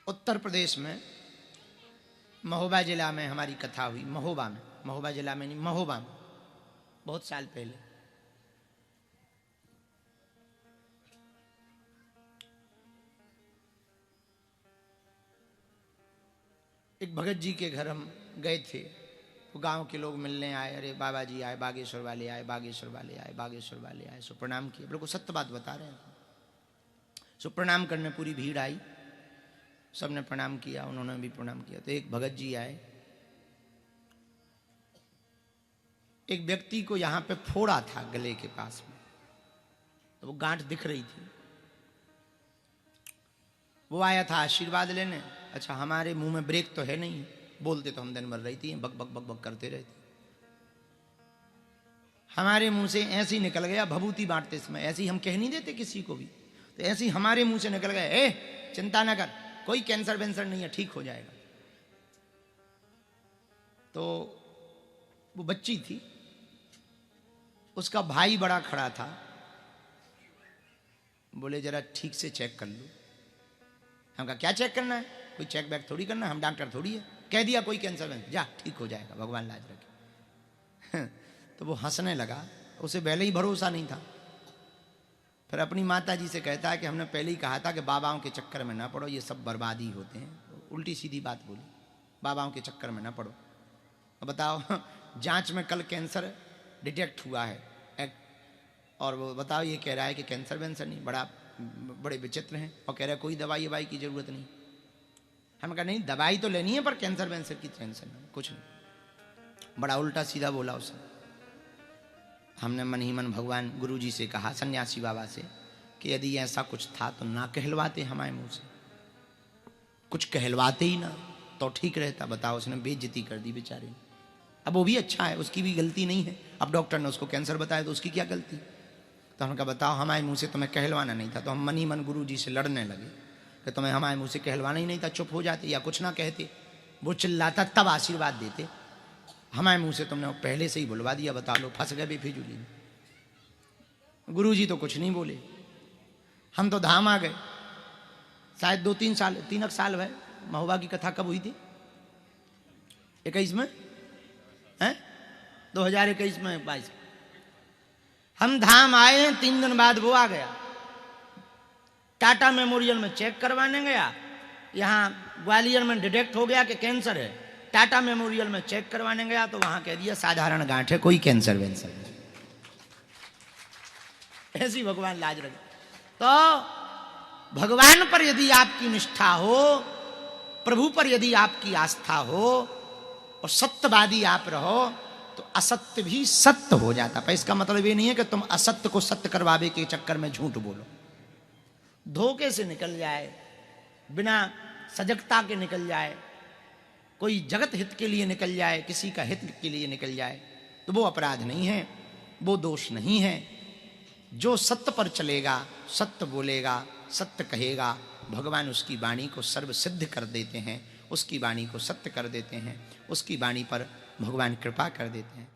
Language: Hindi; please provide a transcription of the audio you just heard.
उत्तर प्रदेश में महोबा जिला में हमारी कथा हुई। महोबा में, महोबा जिला में नहीं, महोबा में, बहुत साल पहले। एक भगत जी के घर हम गए थे, तो गांव के लोग मिलने आए। अरे बाबा जी आए, बागेश्वर वाले आए, बागेश्वर वाले आए, बागेश्वर वाले आए। सो प्रणाम किए, बिल्कुल सत्य बात बता रहे हैं। सो प्रणाम करने पूरी भीड़ आई, सबने प्रणाम किया, उन्होंने भी प्रणाम किया। तो एक भगत जी आए। एक व्यक्ति को यहां पे फोड़ा था गले के पास में, तो वो गांठ दिख रही थी। वो आया था आशीर्वाद लेने। अच्छा, हमारे मुंह में ब्रेक तो है नहीं, बोलते तो हम दिन भर रहती हैं, बक बक बक बक करते रहते। हमारे मुंह से ऐसे ही निकल गया, भभूति बांटते समय ऐसे ही हम कह नहीं देते किसी को भी, तो ऐसे ही हमारे मुंह से निकल गया, ए चिंता न कर, कोई कैंसर वेंसर नहीं है, ठीक हो जाएगा। तो वो बच्ची थी, उसका भाई बड़ा खड़ा था, बोले जरा ठीक से चेक कर लो। हम कहा क्या चेक करना है, कोई चेक बैक थोड़ी करना, हम डॉक्टर थोड़ी है। कह दिया कोई कैंसर वेंसर, जा ठीक हो जाएगा, भगवान लाज रखे। तो वो हंसने लगा, उसे पहले ही भरोसा नहीं था। फिर अपनी माता जी से कहता है कि हमने पहले ही कहा था कि बाबाओं के चक्कर में ना पड़ो, ये सब बर्बादी होते हैं। उल्टी सीधी बात बोली, बाबाओं के चक्कर में ना पड़ो। बताओ, जांच में कल कैंसर डिटेक्ट हुआ है, और वो बताओ ये कह रहा है कि कैंसर वेंसर नहीं। बड़े विचित्र हैं, और कह रहा है कोई दवाई ववाई की जरूरत नहीं। हम कहा नहीं, दवाई तो लेनी है, पर कैंसर वेंसर की टेंशन नहीं, कुछ नहीं। बड़ा उल्टा सीधा बोला उसने। हमने मन ही मन भगवान गुरु जी से कहा, सन्यासी बाबा से, कि यदि ऐसा कुछ था तो ना कहलवाते हमारे मुंह से, कुछ कहलवाते ही ना तो ठीक रहता। बताओ, उसने बेइज्जती कर दी बेचारे। अब वो भी अच्छा है, उसकी भी गलती नहीं है। अब डॉक्टर ने उसको कैंसर बताया तो उसकी क्या गलती। तो हमने कहा बताओ, हमारे मुंह से तुम्हें कहलवाना नहीं था। तो हम मन ही मन गुरु जी से लड़ने लगे कि तुम्हें हमारे मुंह से कहलवाना ही नहीं था, चुप हो जाते या कुछ ना कहते। वो चिल्लाता तब आशीर्वाद देते, हमारे मुंह से तुमने पहले से ही बुलवा दिया, बता लो, फंस गए बेफिजूली में। गुरु जी तो कुछ नहीं बोले। हम तो धाम आ गए। शायद 3 साल हुए। महोबा की कथा कब हुई थी? 21 में है, 2021 में 22। हम धाम आए हैं, 3 दिन बाद वो आ गया। टाटा मेमोरियल में चेक करवाने गया, यहाँ ग्वालियर में डिटेक्ट हो गया कि कैंसर है। टाटा मेमोरियल में चेक करवाने गया तो वहां कह दिया साधारण गांठ है, कोई कैंसर वेंसर नहीं। ऐसी भगवान लाज रखे। तो भगवान पर यदि आपकी निष्ठा हो, प्रभु पर यदि आपकी आस्था हो, और सत्यवादी आप रहो, तो असत्य भी सत्य हो जाता। पर इसका मतलब ये नहीं है कि तुम असत्य को सत्य करवावे के चक्कर में झूठ बोलो, धोखे से निकल जाए, बिना सजगता के निकल जाए, कोई जगत हित के लिए निकल जाए, किसी का हित के लिए निकल जाए, तो वो अपराध नहीं है, वो दोष नहीं है। जो सत्य पर चलेगा, सत्य बोलेगा, सत्य कहेगा, भगवान उसकी वाणी को सर्व सिद्ध कर देते हैं, उसकी वाणी को सत्य कर देते हैं, उसकी वाणी पर भगवान कृपा कर देते हैं।